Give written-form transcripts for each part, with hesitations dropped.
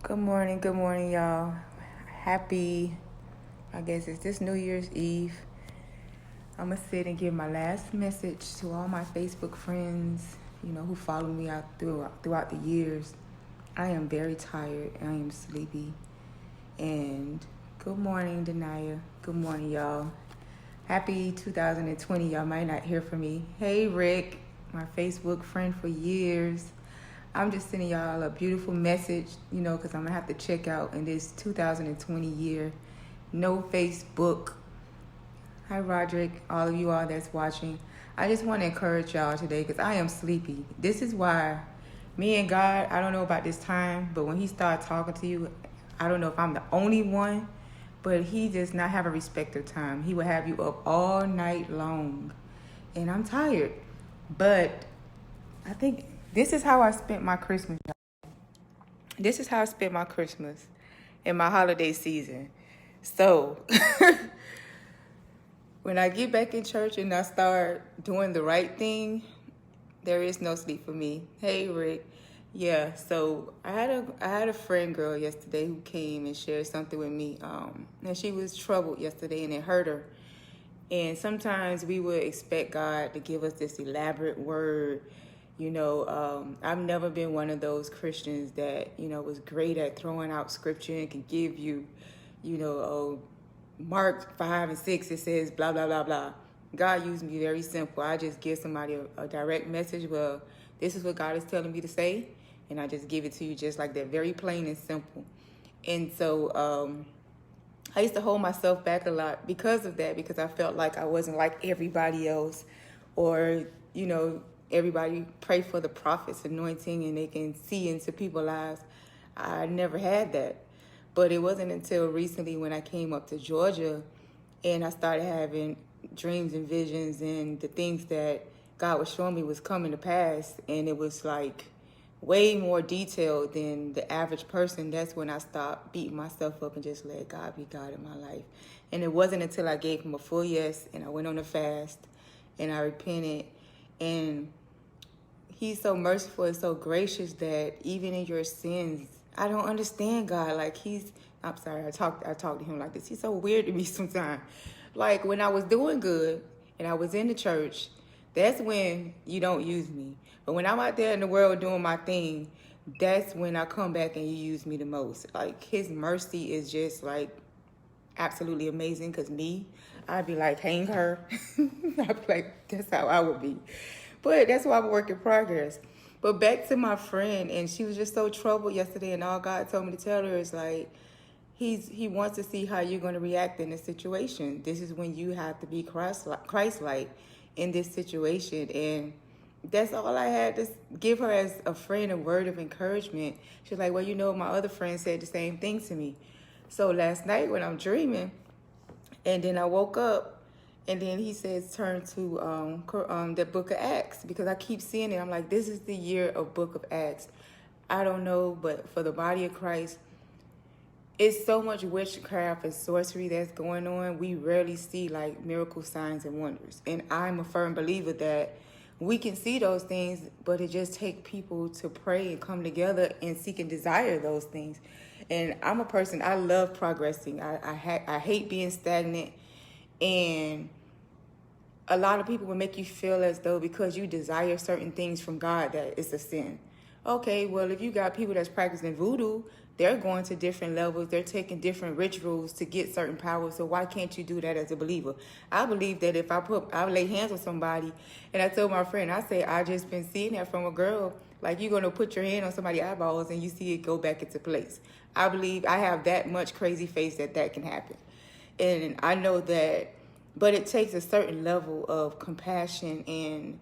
Good morning, y'all. Happy, I guess it's this New Year's Eve. I'm gonna sit and give my last message to all my Facebook friends, who follow me out throughout the years. I am very tired. I am sleepy. And good morning, Denia. Good morning, y'all. Happy 2020. Y'all might not hear from me. Hey, Rick, my Facebook friend for years. I'm just sending y'all a beautiful message, because I'm going to have to check out in this 2020 year. No Facebook. Hi, Roderick, all of you all that's watching. I just want to encourage y'all today because I am sleepy. This is why me and God, I don't know about this time, but when he starts talking to you, I don't know if I'm the only one, but he does not have a respect of time. He will have you up all night long. And I'm tired. But I think this is how I spent my Christmas. This is how I spent my Christmas and my holiday season. So when I get back in church and I start doing the right thing, there is no sleep for me. Hey, Rick. Yeah, so I had a friend girl yesterday who came and shared something with me. And she was troubled yesterday and it hurt her. And sometimes we would expect God to give us this elaborate word. I've never been one of those Christians that, was great at throwing out scripture and can give you, Mark 5 and 6, it says blah, blah, blah, blah. God used me very simple. I just give somebody a direct message. Well, this is what God is telling me to say. And I just give it to you just like that, very plain and simple. And so I used to hold myself back a lot because of that, because I felt like I wasn't like everybody else, or, everybody pray for the prophet's anointing and they can see into people's lives. I never had that. But it wasn't until recently when I came up to Georgia and I started having dreams and visions and the things that God was showing me was coming to pass. And it was like way more detailed than the average person. That's when I stopped beating myself up and just let God be God in my life. And it wasn't until I gave him a full yes and I went on a fast and I repented. And he's so merciful and so gracious that even in your sins, I don't understand God. Like I'm sorry, I talk to him like this. He's so weird to me sometimes. Like when I was doing good and I was in the church, that's when you don't use me. But when I'm out there in the world doing my thing, that's when I come back and you use me the most. Like his mercy is just like absolutely amazing. Cause I'd be like, hang her. I'd be like, that's how I would be. But that's why I'm a work in progress. But back to my friend, and she was just so troubled yesterday, and all God told me to tell her is like, he wants to see how you're going to react in this situation. This is when you have to be Christ-like in this situation. And that's all I had to give her as a friend, a word of encouragement. She's like, well, my other friend said the same thing to me. So last night when I'm dreaming, and then I woke up, and then he says, turn to the book of Acts, because I keep seeing it. I'm like, this is the year of book of Acts. I don't know, but for the body of Christ, it's so much witchcraft and sorcery that's going on. We rarely see like miracle signs and wonders. And I'm a firm believer that we can see those things, but it just takes people to pray and come together and seek and desire those things. And I'm a person, I love progressing. I hate being stagnant. And a lot of people will make you feel as though because you desire certain things from God that it's a sin. Okay, well, if you got people that's practicing voodoo, they're going to different levels. They're taking different rituals to get certain powers. So why can't you do that as a believer? I believe that if I lay hands on somebody, and I told my friend, I say, I just been seeing that from a girl. Like you're going to put your hand on somebody's eyeballs and you see it go back into place. I believe I have that much crazy faith that can happen. And I know that, but it takes a certain level of compassion and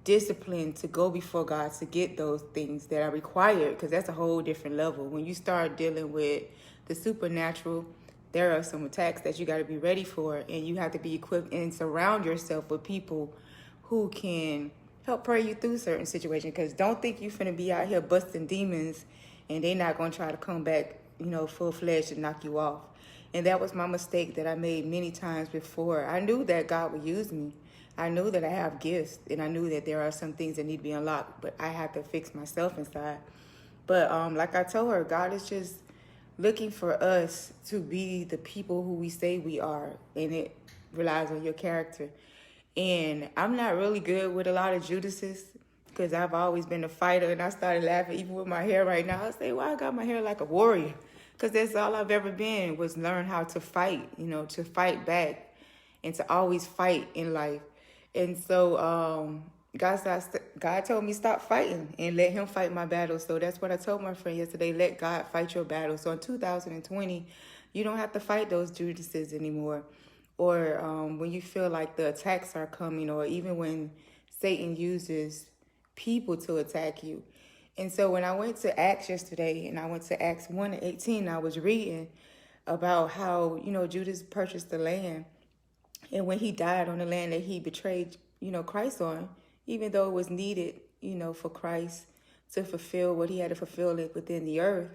discipline to go before God to get those things that are required, because that's a whole different level. When you start dealing with the supernatural, there are some attacks that you got to be ready for, and you have to be equipped and surround yourself with people who can help pray you through certain situations, because don't think you're finna be out here busting demons and they're not going to try to come back, full-fledged and knock you off. And that was my mistake that I made many times before. I knew that God would use me. I knew that I have gifts, and I knew that there are some things that need to be unlocked, but I had to fix myself inside. But like I told her, God is just looking for us to be the people who we say we are, and it relies on your character. And I'm not really good with a lot of Judas's because I've always been a fighter, and I started laughing even with my hair right now. I say, well, I got my hair like a warrior because that's all I've ever been, was learn how to fight, to fight back and to always fight in life. And so God told me stop fighting and let him fight my battles. So that's what I told my friend yesterday. Let God fight your battles. So in 2020, you don't have to fight those Judases anymore. Or when you feel like the attacks are coming, or even when Satan uses people to attack you. And so when I went to Acts yesterday, and I went to Acts 1:18, I was reading about how, Judas purchased the land. And when he died on the land that he betrayed, Christ on, even though it was needed, for Christ to fulfill what he had to fulfill it within the earth,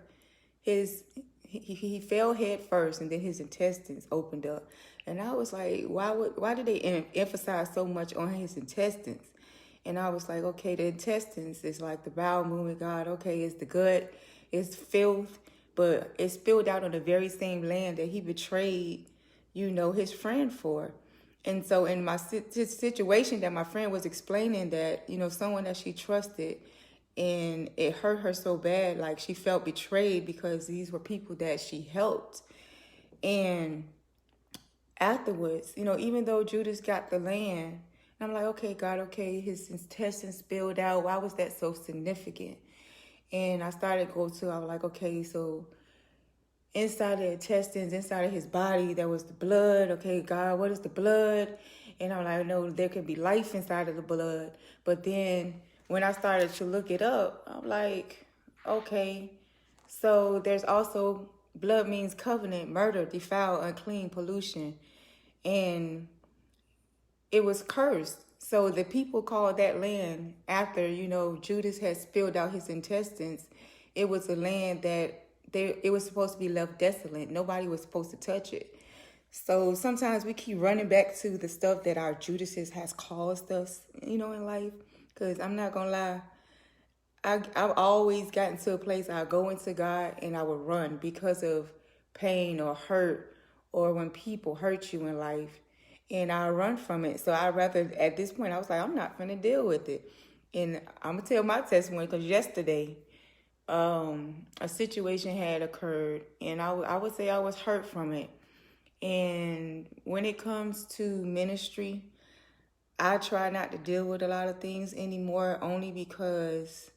he fell head first, and then his intestines opened up. And I was like, why did they emphasize so much on his intestines? And I was like, okay, the intestines is like the bowel movement, God. Okay, it's the gut, it's filth, but it's spilled out on the very same land that he betrayed, his friend for. And so in my situation that my friend was explaining that, someone that she trusted, and it hurt her so bad, like she felt betrayed because these were people that she helped. And afterwards, even though Judas got the land, I'm like, okay, God, okay, his intestines spilled out. Why was that so significant? And I started to go to, I was like, okay, so inside the intestines, inside of his body, there was the blood. Okay, God, what is the blood? And I'm like, no, there can be life inside of the blood. But then when I started to look it up, I'm like, okay, so there's also, blood means covenant, murder, defile, unclean, pollution. And it was cursed. So the people called that land after, Judas had spilled out his intestines. It was a land that it was supposed to be left desolate. Nobody was supposed to touch it. So sometimes we keep running back to the stuff that our Judases has caused us, in life. Because I'm not going to lie, I've always gotten to a place I go into God and I would run because of pain or hurt, or when people hurt you in life, and I run from it. So I rather, at this point, I was like, I'm not going to deal with it. And I'm going to tell my testimony, because yesterday, a situation had occurred, and I would say I was hurt from it. And when it comes to ministry, I try not to deal with a lot of things anymore, only because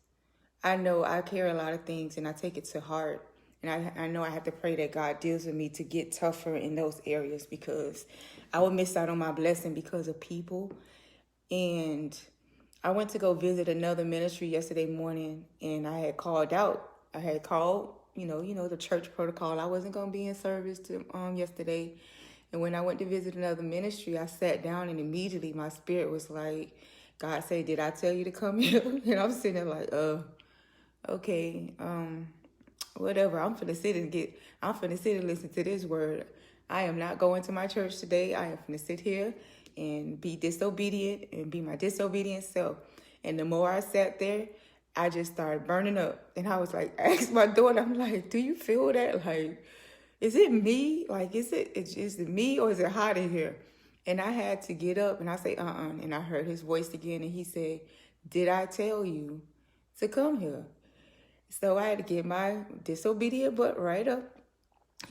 I know I carry a lot of things and I take it to heart. And I know I have to pray that God deals with me to get tougher in those areas, because I would miss out on my blessing because of people. And I went to go visit another ministry yesterday morning, and I had called out. I had called, the church protocol. I wasn't going to be in service yesterday. And when I went to visit another ministry, I sat down, and immediately my spirit was like, God said, did I tell you to come here? And I'm sitting there like, okay, whatever. I'm finna sit and listen to this word. I am not going to my church today. I am finna sit here and be disobedient and be my disobedient self. And the more I sat there, I just started burning up. And I was like, I asked my daughter, I'm like, do you feel that? Like, is it me? Like, is it me, or is it hot in here? And I had to get up, and I say, and I heard his voice again, and he said, did I tell you to come here? So I had to get my disobedient butt right up,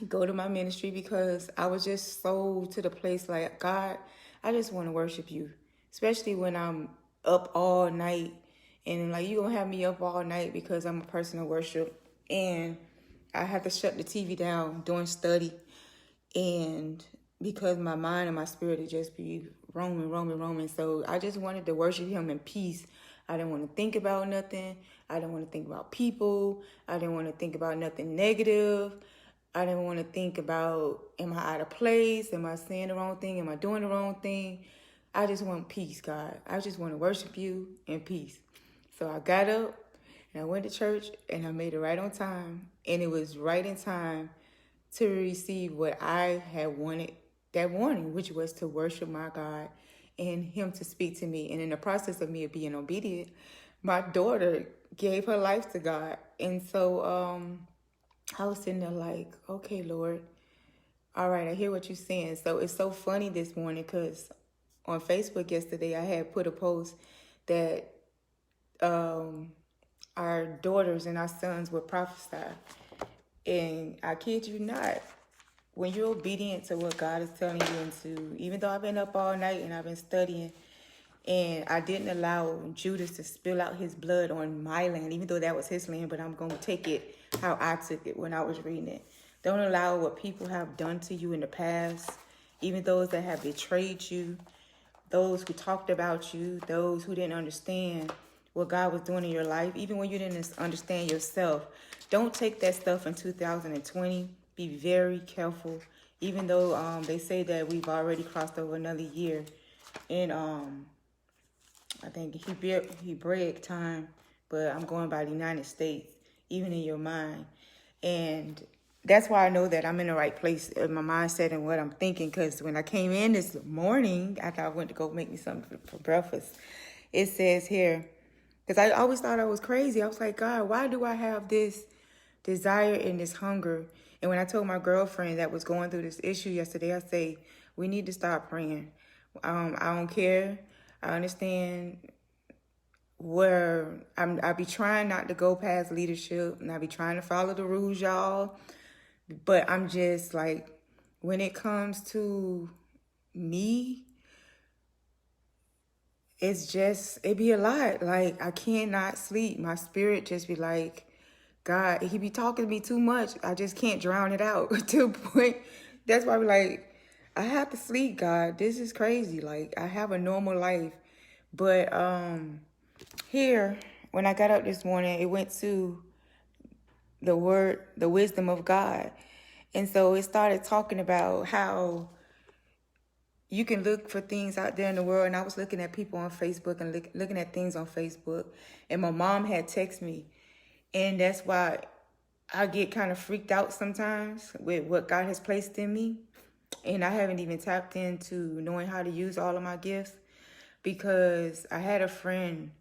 go to my ministry, because I was just so to the place like, God, I just want to worship you, especially when I'm up all night. And like, you're going to have me up all night because I'm a person of worship. And I have to shut the TV down doing study. And because my mind and my spirit would just be roaming. So I just wanted to worship him in peace. I didn't want to think about nothing. I didn't want to think about people. I didn't want to think about nothing negative. I didn't want to think about, am I out of place? Am I saying the wrong thing? Am I doing the wrong thing? I just want peace, God. I just want to worship you in peace. So I got up and I went to church, and I made it right on time. And it was right in time to receive what I had wanted that morning, which was to worship my God and him to speak to me. And in the process of me being obedient, my daughter gave her life to God. And so I was sitting there like, okay, Lord, all right, I hear what you're saying. So it's so funny this morning because on Facebook yesterday, I had put a post that our daughters and our sons would prophesy. And I kid you not, when you're obedient to what God is telling you into, even though I've been up all night and I've been studying, and I didn't allow Judas to spill out his blood on my land, even though that was his land, but I'm going to take it how I took it when I was reading it. Don't allow what people have done to you in the past, even those that have betrayed you, those who talked about you, those who didn't understand what God was doing in your life, even when you didn't understand yourself. Don't take that stuff in 2020. Be very careful, even though they say that we've already crossed over another year. And I think Hebraic time, but I'm going by the United States, even in your mind. And that's why I know that I'm in the right place in my mindset and what I'm thinking. Because when I came in this morning, after I went to go make me something for breakfast, it says here, because I always thought I was crazy. I was like, God, why do I have this desire and this hunger? And when I told my girlfriend that was going through this issue yesterday, I say, we need to stop praying. I don't care. I understand where I be trying not to go past leadership, and I be trying to follow the rules, y'all. But I'm just like, when it comes to me, it be a lot. Like, I cannot sleep. My spirit just be like, God, he be talking to me too much. I just can't drown it out to a point. That's why I'm like, I have to sleep, God. This is crazy. Like, I have a normal life. But here, when I got up this morning, it went to the wisdom of God. And so it started talking about how you can look for things out there in the world. And I was looking at people on Facebook and looking at things on Facebook. And my mom had texted me. And that's why I get kind of freaked out sometimes with what God has placed in me. And I haven't even tapped into knowing how to use all of my gifts, because I had a friend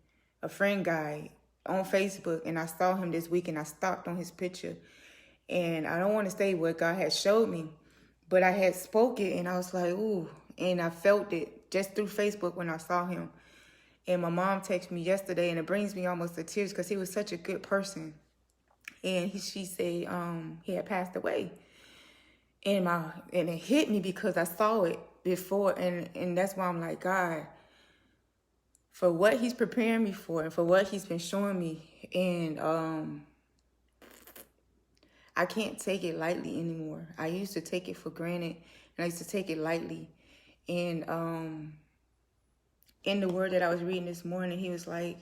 guy on Facebook, and I saw him this week and I stopped on his picture. And I don't want to say what God had showed me, but I had spoke it and I was like, ooh, and I felt it just through Facebook when I saw him. And my mom texted me yesterday, and it brings me almost to tears because he was such a good person. And she said he had passed away. And it hit me because I saw it before, and that's why I'm like, God, for what he's preparing me for and for what he's been showing me. And I can't take it lightly anymore. I used to take it for granted, and I used to take it lightly. And in the word that I was reading this morning, he was like,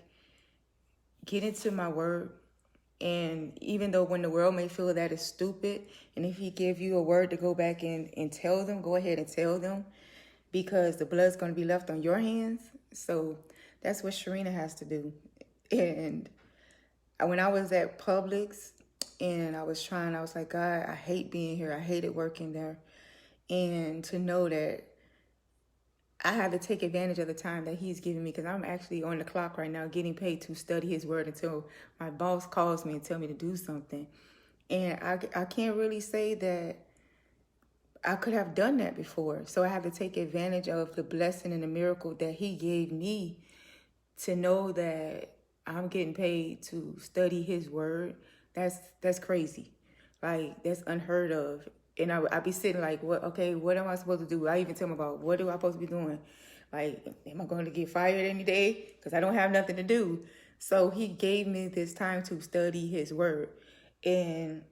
get into my word. And even though when the world may feel that it's stupid, and if he give you a word to go back and tell them, go ahead and tell them, because the blood's going to be left on your hands. So that's what Sharina has to do. And when I was at Publix and I was like, God, I hate being here. I hated working there. And to know that I have to take advantage of the time that he's giving me, because I'm actually on the clock right now getting paid to study his word until my boss calls me and tell me to do something. And I can't really say that I could have done that before. So I have to take advantage of the blessing and the miracle that he gave me, to know that I'm getting paid to study his word. That's crazy. Like, that's unheard of. And I be sitting like, what am I supposed to do? I even tell him about, what am I supposed to be doing? Like, am I going to get fired any day? Because I don't have nothing to do. So he gave me this time to study his word. And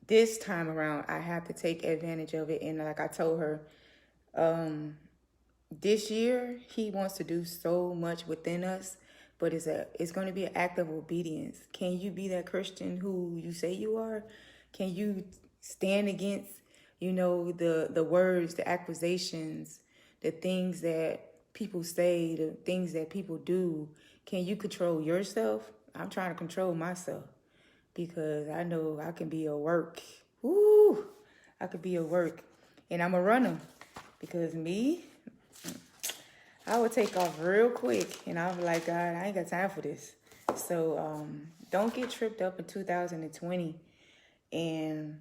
this time around, I have to take advantage of it. And like I told her, this year, he wants to do so much within us, but it's going to be an act of obedience. Can you be that Christian who you say you are? Can you stand against, the words, the accusations, the things that people say, the things that people do? Can you control yourself? I'm trying to control myself, because I know I can be a work. Woo! I could be a work, and I'm a runner, because I would take off real quick, and I'll be like, God, I ain't got time for this. So don't get tripped up in 2020 and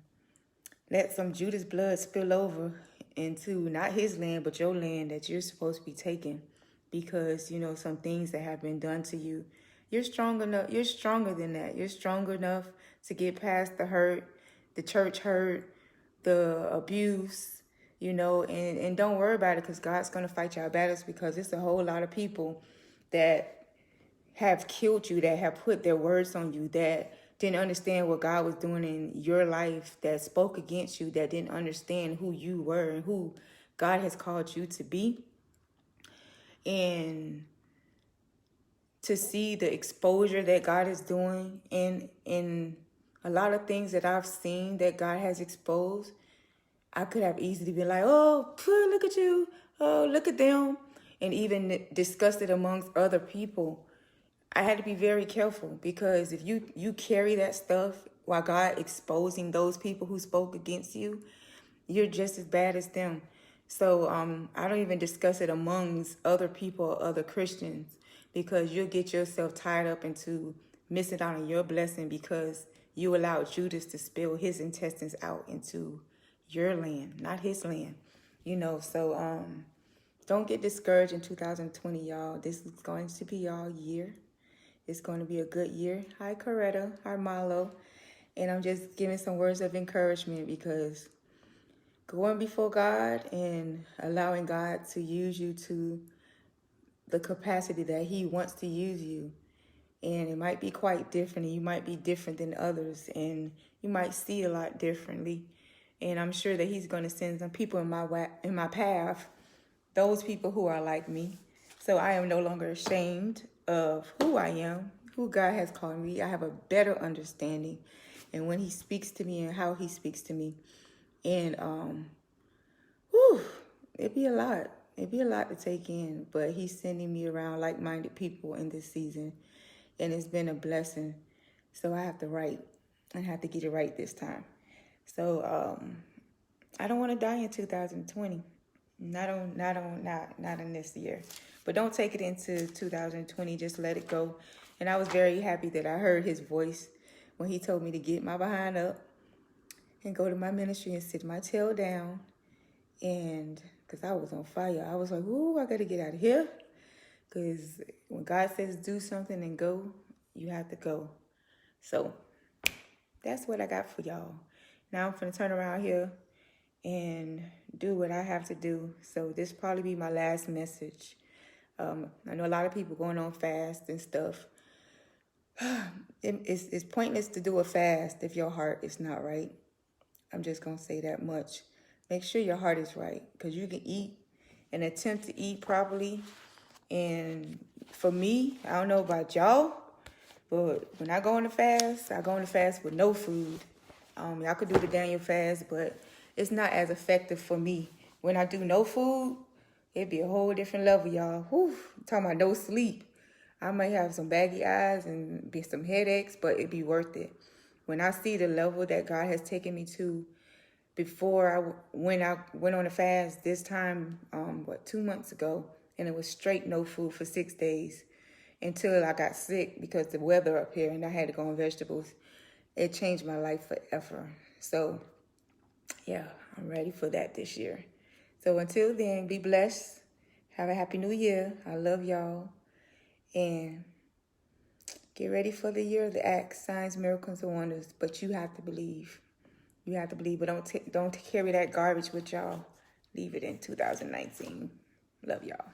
let some Judas blood spill over into not his land, but your land that you're supposed to be taking, because, you know, some things that have been done to you. You're strong enough. You're stronger than that. You're strong enough to get past the hurt, the church hurt, the abuse, you know, and don't worry about it, because God's going to fight your battles, because it's a whole lot of people that have killed you, that have put their words on you, that didn't understand what God was doing in your life, that spoke against you, that didn't understand who you were and who God has called you to be. And to see the exposure that God is doing in a lot of things that I've seen that God has exposed, I could have easily been like, oh, look at you, oh, look at them, and even discussed it amongst other people. I had to be very careful, because if you carry that stuff while God exposing those people who spoke against you, you're just as bad as them. So I don't even discuss it amongst other people or other Christians, because you'll get yourself tied up into missing out on your blessing, because you allowed Judas to spill his intestines out into your land, not his land. You know, so don't get discouraged in 2020, y'all. This is going to be y'all year. It's going to be a good year. Hi, Coretta. Hi, Malo. And I'm just giving some words of encouragement, because going before God and allowing God to use you to the capacity that he wants to use you. And it might be quite different, and you might be different than others, and you might see a lot differently. And I'm sure that he's going to send some people in my path, those people who are like me. So I am no longer ashamed of who I am, who God has called me. I have a better understanding, and when he speaks to me and how he speaks to me. And it'd be a lot. It'd be a lot to take in, but he's sending me around like-minded people in this season, and it's been a blessing. So I have to write and have to get it right this time. So I don't want to die in 2020. Not in this year. But don't take it into 2020. Just let it go. And I was very happy that I heard his voice when he told me to get my behind up and go to my ministry and sit my tail down. And because I was on fire, I was like, ooh, I got to get out of here. Because when God says do something and go, you have to go. So that's what I got for y'all. Now I'm going to turn around here and do what I have to do. So this probably be my last message. I know a lot of people going on fast and stuff. It's pointless to do a fast if your heart is not right. I'm just going to say that much. Make sure your heart is right, because you can eat and attempt to eat properly. And for me, I don't know about y'all, but when I go on a fast, I go on a fast with no food. Y'all could do the Daniel fast, but it's not as effective for me. When I do no food, it'd be a whole different level, y'all. Whew, I'm talking about no sleep. I might have some baggy eyes and be some headaches, but it'd be worth it. When I see the level that God has taken me to before when I went on a fast this time, 2 months ago, and it was straight no food for 6 days until I got sick because the weather up here and I had to go on vegetables. It changed my life forever. So, yeah, I'm ready for that this year. So until then, be blessed. Have a happy new year. I love y'all. And get ready for the year of the acts, signs, miracles, and wonders. But you have to believe. You have to believe, but don't carry that garbage with y'all. Leave it in 2019. Love y'all.